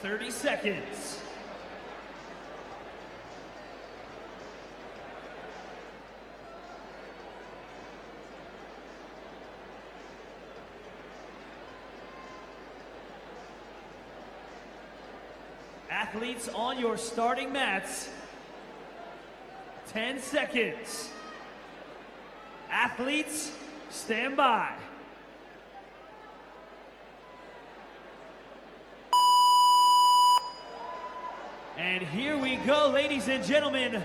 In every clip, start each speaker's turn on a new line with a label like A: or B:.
A: 30 seconds. Athletes on your starting mats. 10 seconds. Athletes, stand by. And here we go, ladies and gentlemen.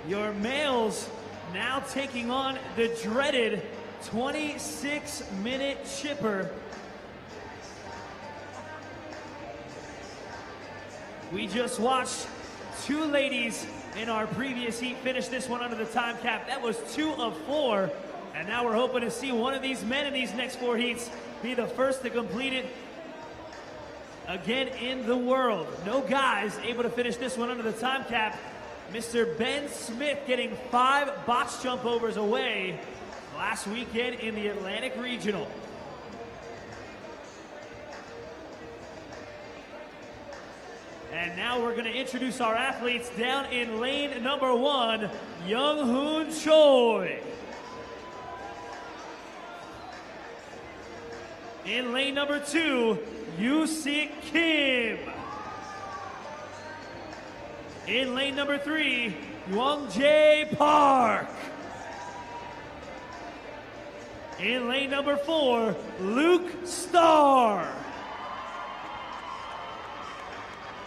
A: Your males now taking on the dreaded 26-minute chipper. We just watched two ladies in our previous heat finish this one under the time cap. That was 2 of 4. And now we're hoping to see one of these men in these next 4 heats be the first to complete it again in the world. No guys able to finish this one under the time cap. Mr. Ben Smith getting 5 box jump overs away last weekend in the Atlantic Regional. And now we're going to introduce our athletes down in lane number 1, Young Hoon Choi. In lane number 2, Yoo-Sik Kim. In lane number 3, Young-Jae Park. In lane number 4, Luke Starr.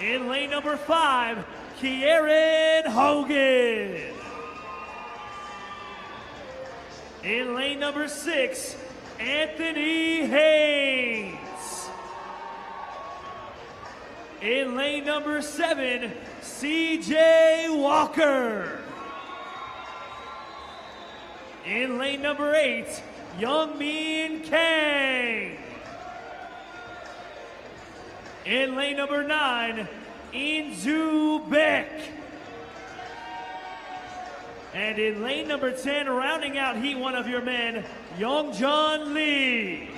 A: In lane number 5, Kieran Hogan. In lane number 6, Anthony Haynes. In lane number 7, CJ Walker. In lane number 8, Youngmin Kang. In lane number 9, Inzu Beck. And in lane number 10, rounding out heat 1 of your men, Youngjoon Lee.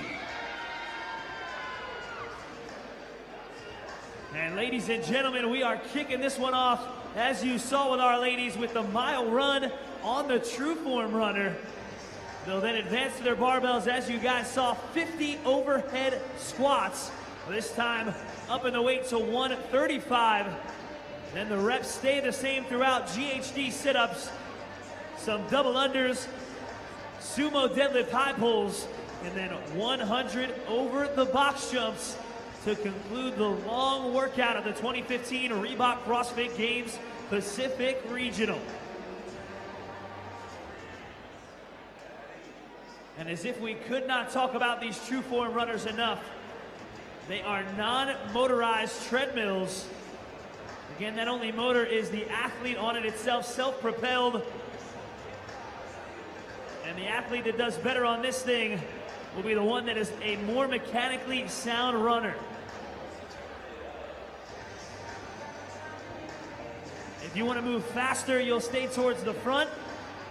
A: And ladies and gentlemen, we are kicking this one off, as you saw with our ladies, with the mile run on the Trueform runner. They'll then advance to their barbells, as you guys saw, 50 overhead squats. This time up in the weight to 135. Then the reps stay the same throughout. GHD sit-ups, some double unders, sumo deadlift high pulls, and then 100 over the box jumps to conclude the long workout of the 2015 Reebok CrossFit Games Pacific Regional. And as if we could not talk about these Trueform runners enough, they are non-motorized treadmills. Again, that only motor is the athlete on it itself, self-propelled. And the athlete that does better on this thing will be the one that is a more mechanically sound runner. If you want to move faster, you'll stay towards the front.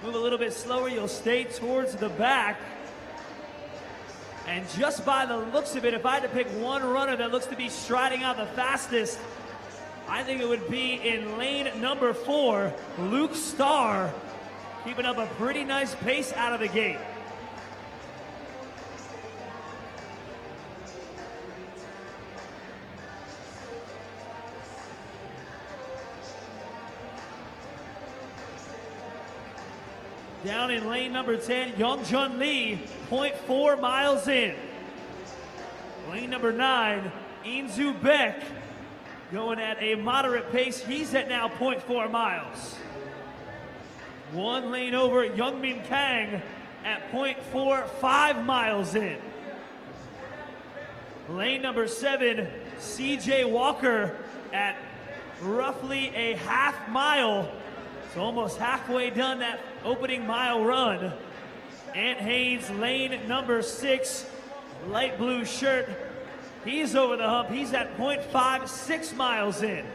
A: Move a little bit slower, you'll stay towards the back. And just by the looks of it, if I had to pick one runner that looks to be striding out the fastest, I think it would be in lane number 4, Luke Starr, keeping up a pretty nice pace out of the gate. Down in lane number 10, Youngjoon Lee, 0.4 miles in. Lane number 9, Inzu Beck, going at a moderate pace. He's at now 0.4 miles. 1 lane over, Youngmin Kang at 0.45 miles in. Lane number 7, CJ Walker at roughly a half mile. So almost halfway done that opening mile run. Ant Haynes, lane number 6, light blue shirt. He's over the hump. He's at 0.56 miles in.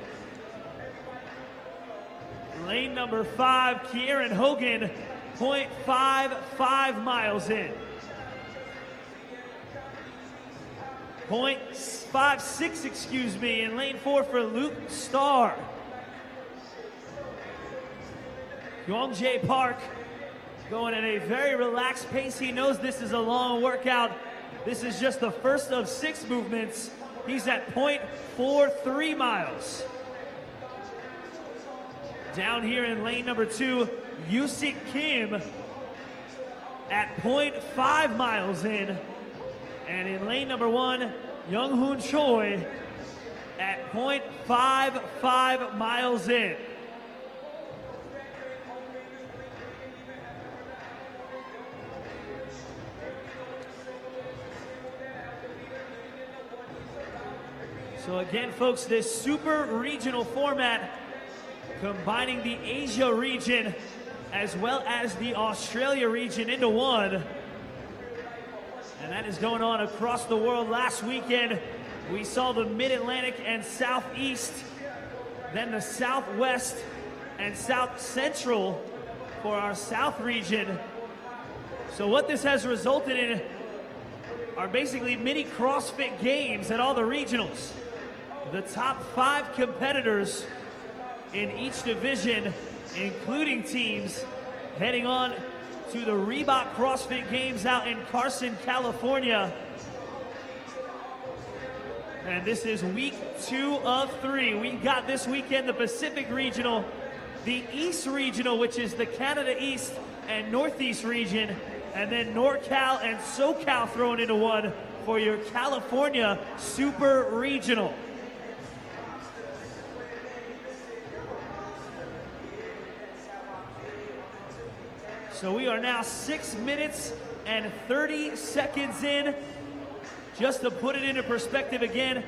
A: Lane number 5, Kieran Hogan, 0.55 miles in. .56, excuse me, in lane 4 for Luke Starr. Young Jae Park going at a very relaxed pace. He knows this is a long workout. This is just the first of 6 movements. He's at .43 miles. Down here in lane number 2, Yusik Kim at .5 miles in. And in lane number 1, Young Hoon Choi at .55 miles in. So again, folks, this super regional format combining the Asia region as well as the Australia region into one. And that is going on across the world. Last weekend, we saw the Mid-Atlantic and Southeast, then the Southwest and South Central for our South region. So what this has resulted in are basically mini CrossFit Games at all the regionals. The top 5 competitors in each division, including teams, heading on to the Reebok CrossFit Games out in Carson, California. And this is week 2 of 3. We got this weekend the Pacific Regional, the East Regional, which is the Canada East and Northeast region, and then NorCal and SoCal thrown into one for your California Super Regional. So we are now 6 minutes and 30 seconds in. Just to put it into perspective again,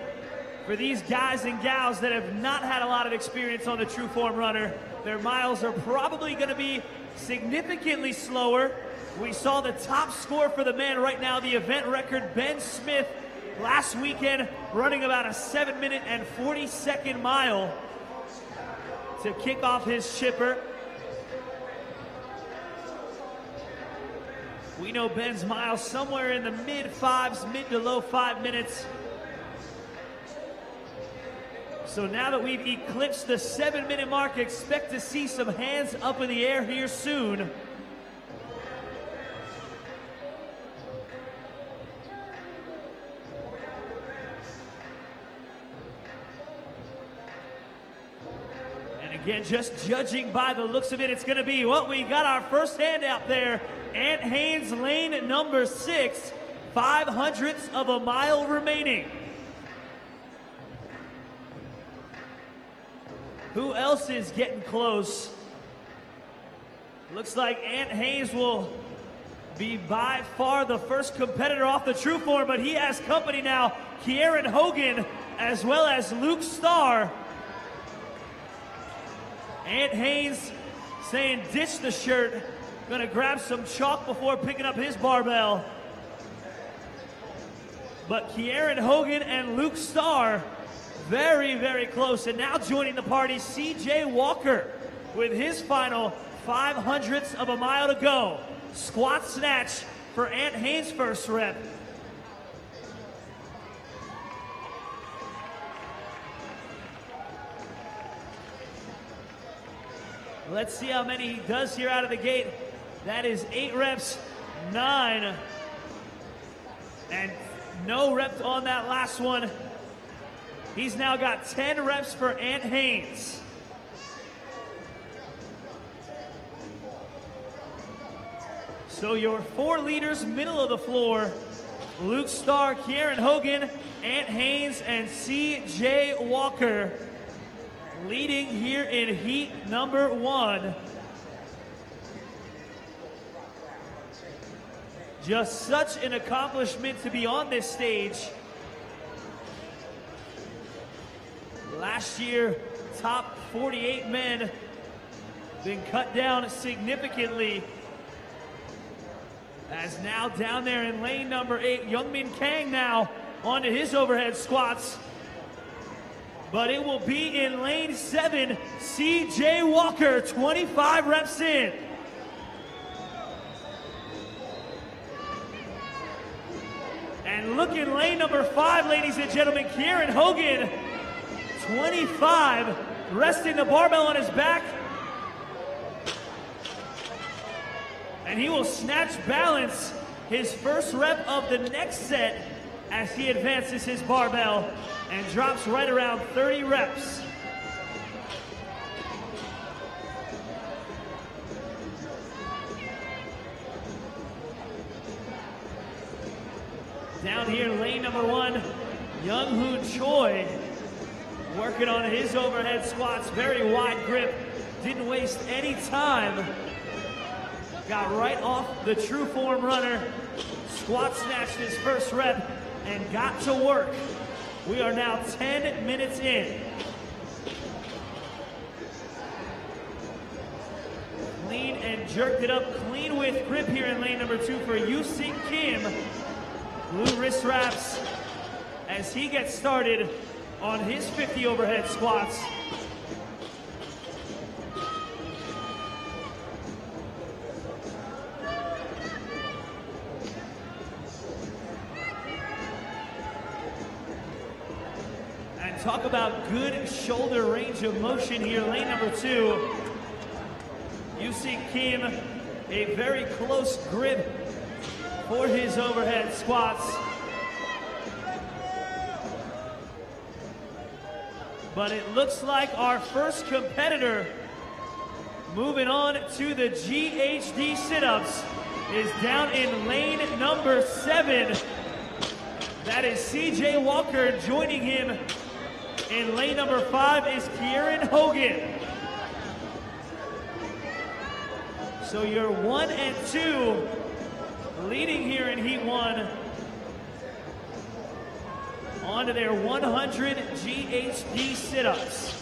A: for these guys and gals that have not had a lot of experience on the True Form Runner, their miles are probably going to be significantly slower. We saw the top score for the men right now, the event record, Ben Smith, last weekend, running about a 7-minute and 40-second mile to kick off his chipper. We know Ben's miles somewhere in the mid-5s, mid to low 5 minutes. So now that we've eclipsed the 7-minute mark, expect to see some hands up in the air here soon. And again, just judging by the looks of it, it's going to be what we got our first hand out there. Ant Haines, lane number 6, 0.05 of a mile remaining. Who else is getting close? Looks like Ant Haines will be by far the first competitor off the True Form, but he has company now. Kieran Hogan as well as Luke Starr. Ant Haines saying ditch the shirt. Gonna grab some chalk before picking up his barbell. But Kieran Hogan and Luke Starr, very, very close. And now joining the party, CJ Walker with his final 0.05 of a mile to go. Squat snatch for Ant Haines' first rep. Let's see how many he does here out of the gate. That is 8 reps, 9. And no rep on that last one. He's now got 10 reps for Ant Haines. So your 4 leaders, middle of the floor, Luke Starr, Kieran Hogan, Ant Haines, and CJ Walker, leading here in heat number 1. Just such an accomplishment to be on this stage. Last year, top 48 men, been cut down significantly. As now down there in lane number 8, Youngmin Kang now onto his overhead squats. But it will be in lane 7, CJ Walker, 25 reps in. And look in lane number 5, ladies and gentlemen, Kieran Hogan, 25, resting the barbell on his back. And he will snatch balance his first rep of the next set as he advances his barbell and drops right around 30 reps. Down here, lane number 1, Young Hoon Choi, working on his overhead squats, very wide grip, didn't waste any time. Got right off the True Form runner, squat snatched his first rep, and got to work. We are now 10 minutes in. Clean and jerked it up, clean with grip here in lane number 2 for Yoo-Sik Kim. Blue wrist wraps as he gets started on his 50 overhead squats. And talk about good shoulder range of motion here, lane number 2. Yoo-Sik Kim, a very close grip for his overhead squats. But it looks like our first competitor moving on to the GHD sit-ups is down in lane number 7. That is CJ Walker. Joining him in lane number 5 is Kieran Hogan. So you're 1 and 2 leading here in Heat 1 onto their 100 GHD sit-ups.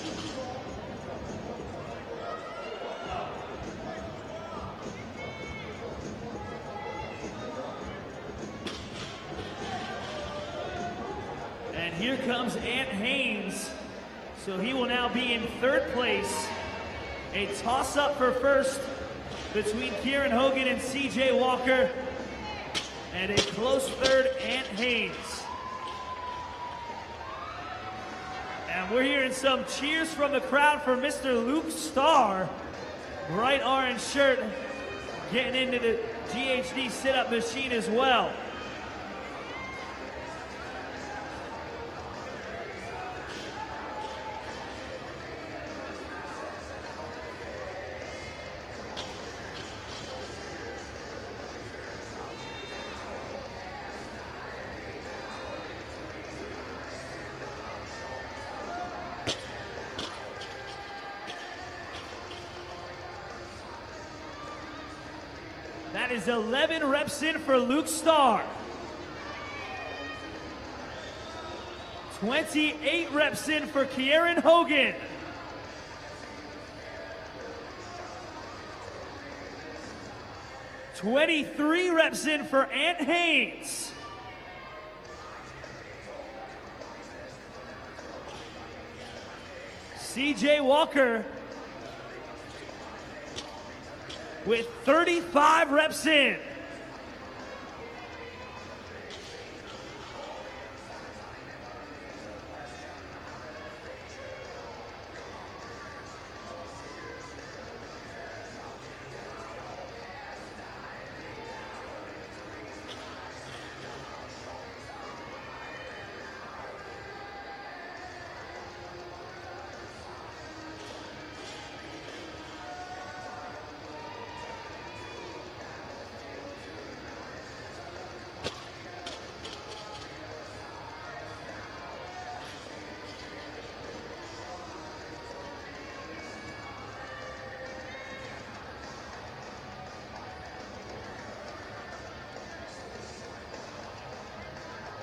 A: And here comes Ant Haynes. So he will now be in 3rd place. A toss-up for first between Kieran Hogan and CJ Walker. And a close 3rd, Ant Haynes. And we're hearing some cheers from the crowd for Mr. Luke Starr. Bright orange shirt, getting into the GHD sit-up machine as well. That is 11 reps in for Luke Starr. 28 reps in for Kieran Hogan. $23 reps in for Ant Haynes. CJ Walker with 35 reps in.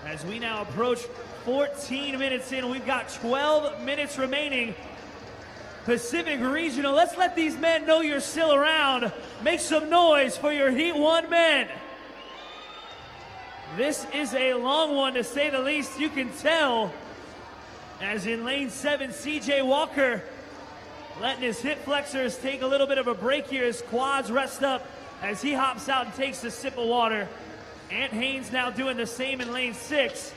A: As we now approach 14 minutes in, we've got 12 minutes remaining. Pacific Regional, let's let these men know you're still around. Make some noise for your Heat 1 men. This is a long one, to say the least. You can tell, as in lane 7, CJ Walker letting his hip flexors take a little bit of a break here. His quads rest up as he hops out and takes a sip of water. Ant Haynes now doing the same in lane 6.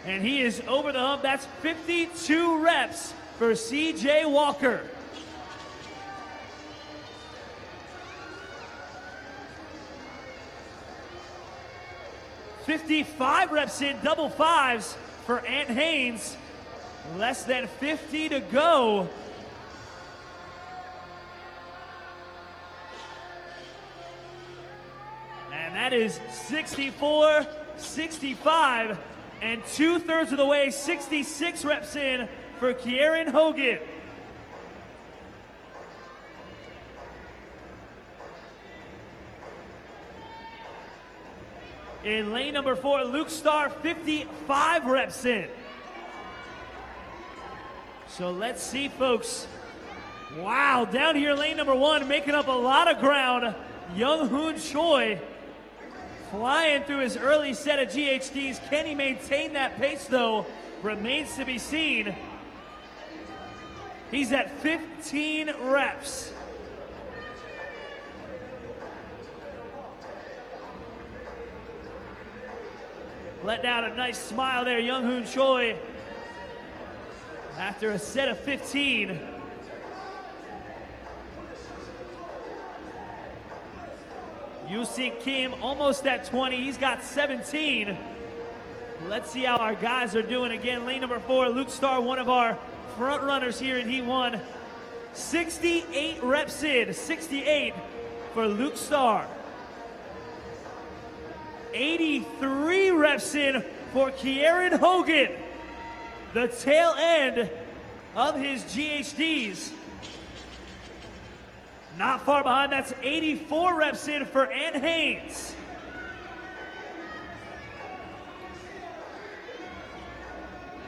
A: And he is over the hump. That's 52 reps for CJ Walker. "55 reps in, double fives for Ant Haynes. Less than 50 to go. And that is 64, 65, and 2/3 of the way, 66 reps in for Kieran Hogan. In lane number 4, Luke Starr, 55 reps in. So let's see, folks. Wow, down here, lane number 1, making up a lot of ground. Young Hoon Choi flying through his early set of GHDs. Can he maintain that pace, though? Remains to be seen. He's at 15 reps. Let down a nice smile there, Young Hoon Choi. After a set of 15. Yusik Kim almost at 20. He's got 17. Let's see how our guys are doing. Again, lane number 4, Luke Starr, one of our front runners here in Heat 1. 68 reps in, 68 for Luke Starr. 83 reps in for Kieran Hogan. The tail end of his GHDs. Not far behind, that's 84 reps in for Ant Haynes.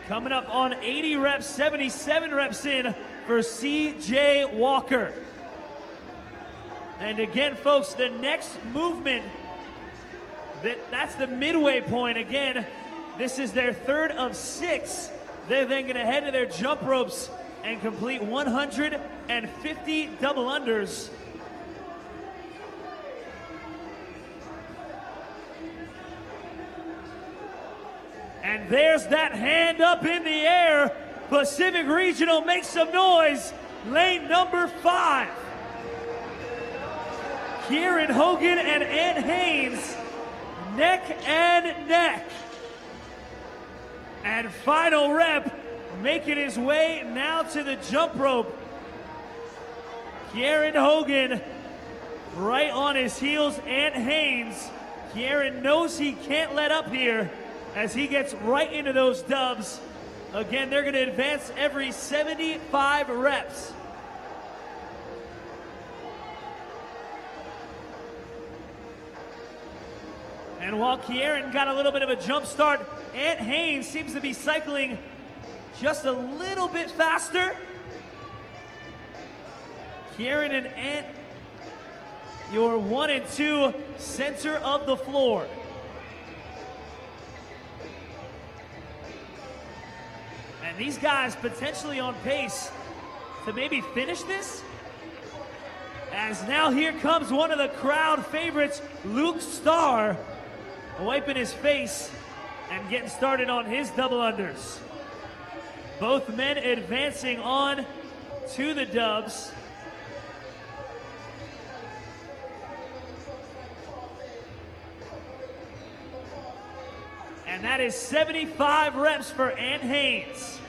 A: Coming up on 80 reps, 77 reps in for CJ Walker. And again, folks, the next movement, that's the midway point. Again, this is their 3rd of 6. They're then going to head to their jump ropes and complete 150 double unders. And there's that hand up in the air. Pacific Regional makes some noise. Lane number 5. Kieran Hogan and Ant Haynes, neck and neck. And final rep, making his way now to the jump rope. Kieran Hogan right on his heels. Ant Haynes. Kieran knows he can't let up here as he gets right into those dubs. Again, they're going to advance every 75 reps. And while Kieran got a little bit of a jump start, Ant Haynes seems to be cycling just a little bit faster. Kieran and Ant, your 1 and 2 center of the floor. And these guys potentially on pace to maybe finish this. As now here comes one of the crowd favorites, Luke Starr, wiping his face and getting started on his double unders. Both men advancing on to the dubs. And that is 75 reps for Ant Haynes.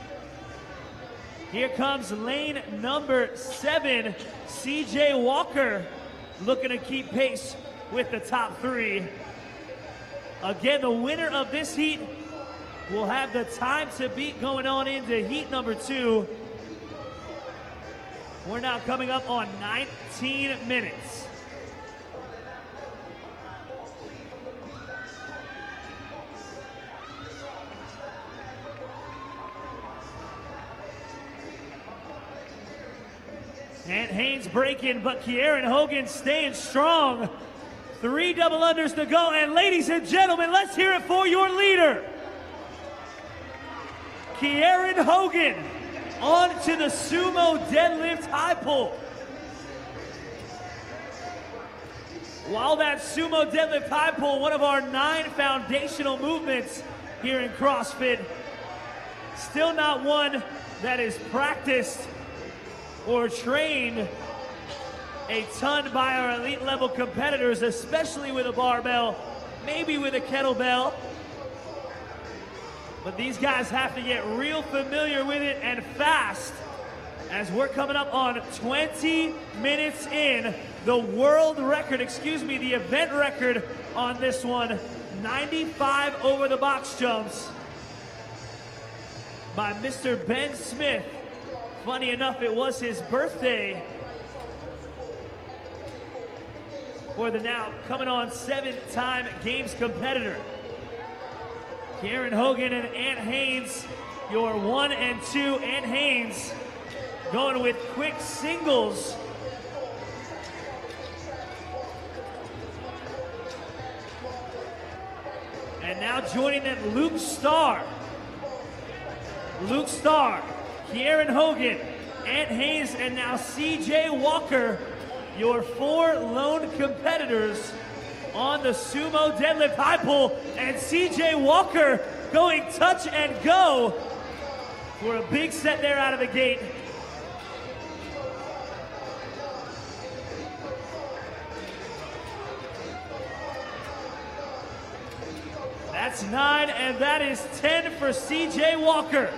A: Here comes lane number 7, CJ Walker, looking to keep pace with the top 3. Again, the winner of this heat will have the time to beat going on into heat number 2. We're now coming up on 19 minutes. Ant Haynes breaking, but Kieran Hogan staying strong. 3 double unders to go, and ladies and gentlemen, let's hear it for your leader. Kieran Hogan on to the sumo deadlift high pull. While that sumo deadlift high pull, one of our 9 foundational movements here in CrossFit, still not one that is practiced or trained a ton by our elite level competitors, especially with a barbell, maybe with a kettlebell. But these guys have to get real familiar with it and fast, as we're coming up on 20 minutes in. The world record, the event record on this one, 95 over the box jumps by Mr. Ben Smith. Funny enough, it was his birthday for the now coming on 7-time Games competitor. Kieran Hogan and Ant Haynes, your 1 and 2. Ant Haynes going with quick singles. And now joining them, Luke Starr. Luke Starr, Kieran Hogan, Ant Haynes, and now CJ Walker, your 4 lone competitors on the sumo deadlift high pull. And CJ Walker going touch and go for a big set there out of the gate. That's 9, and that is 10 for CJ Walker.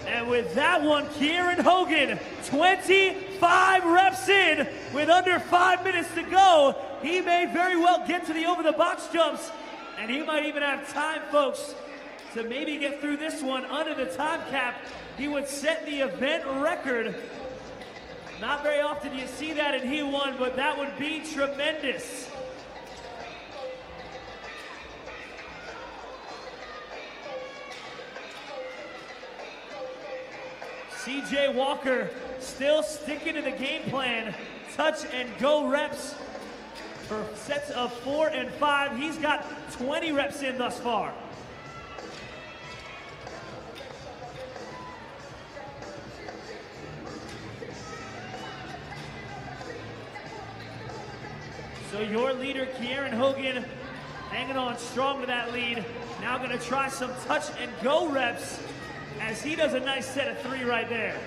A: And with that one, Kieran Hogan, 25 reps in with under 5 minutes to go. He may very well get to the over the box jumps, and he might even have time, folks, to maybe get through this one under the time cap. He would set the event record. Not very often do you see that in He Won, but that would be tremendous. CJ Walker still sticking to the game plan. Touch and go reps for sets of 4 and 5. He's got 20 reps in thus far. So your leader, Kieran Hogan, hanging on strong to that lead. Now gonna try some touch and go reps, as he does a nice set of 3 right there.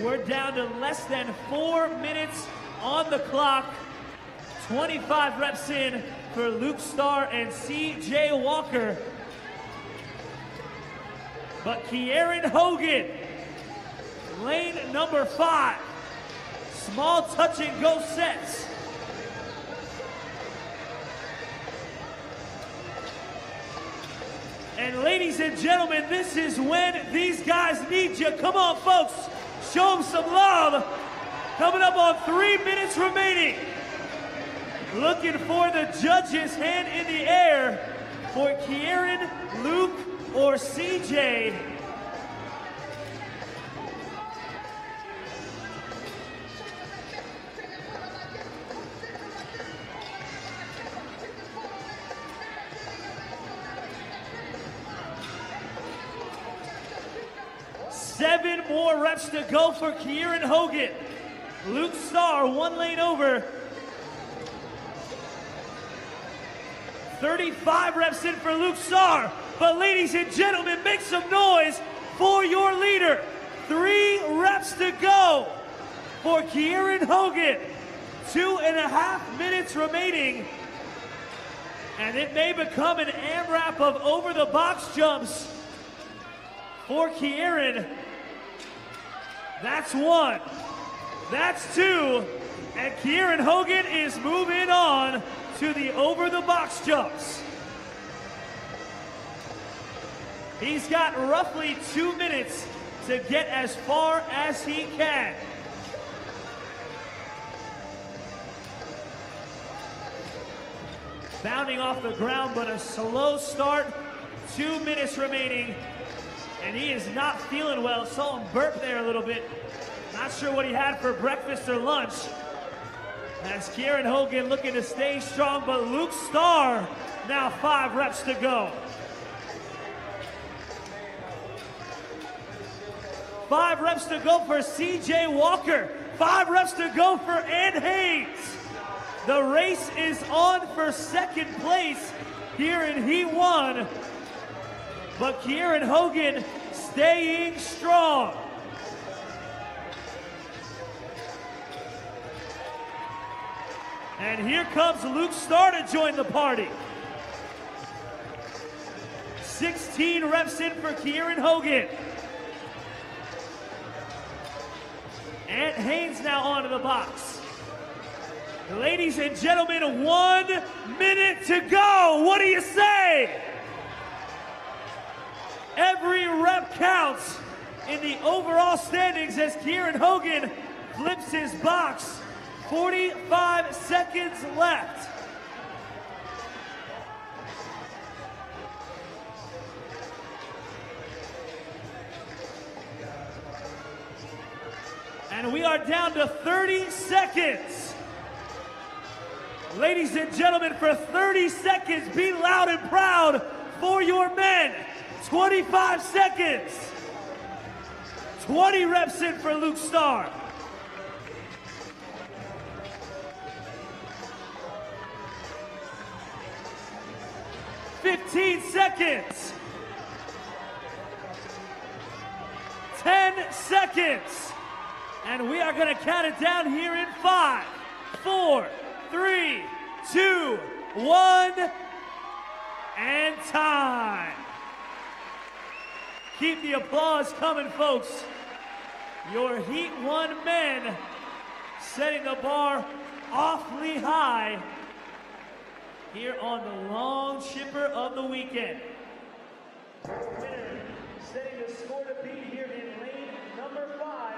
A: We're down to less than 4 minutes on the clock. 25 reps in for Luke Starr and CJ Walker. But Kieran Hogan, lane number 5. Small touch and go sets. And ladies and gentlemen, this is when these guys need you. Come on, folks, show them some love. Coming up on 3 minutes remaining. Looking for the judges' hand in the air for Kieran, Luke, or CJ. Seven more reps to go for Kieran Hogan. Luke Starr, 1 lane over. 35 reps in for Luke Starr. But ladies and gentlemen, make some noise for your leader. 3 reps to go for Kieran Hogan. 2.5 minutes remaining. And it may become an AMRAP of over the box jumps for Kieran. That's 1. That's 2. And Kieran Hogan is moving on to the over the box jumps. He's got roughly 2 minutes to get as far as he can. Bounding off the ground, but a slow start. 2 minutes remaining. And he is not feeling well. Saw him burp there a little bit. Not sure what he had for breakfast or lunch. As Kieran Hogan looking to stay strong, but Luke Starr, now 5 reps to go. 5 reps to go for CJ Walker. 5 reps to go for Ann Haynes. The race is on for second place here in Heat 1. But Kieran Hogan staying strong. And here comes Luke Starr to join the party. 16 reps in for Kieran Hogan. Ant Haynes now onto the box. Ladies and gentlemen, 1 minute to go. What do you say? Every rep counts in the overall standings as Kieran Hogan flips his box. 45 seconds left. And we are down to 30 seconds. Ladies and gentlemen, for 30 seconds, be loud and proud for your men. 25 seconds. 20 reps in for Luke Starr. 15 seconds. 10 seconds. And we are going to count it down here in 5, 4, 3, 2, 1, and time. Keep the applause coming, folks. Your Heat 1 men setting the bar awfully high here on the long shipper of the weekend. Winner, setting the score to beat here in lane number 5,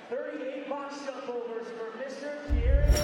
A: 38 box jump overs for Mr. Kieran.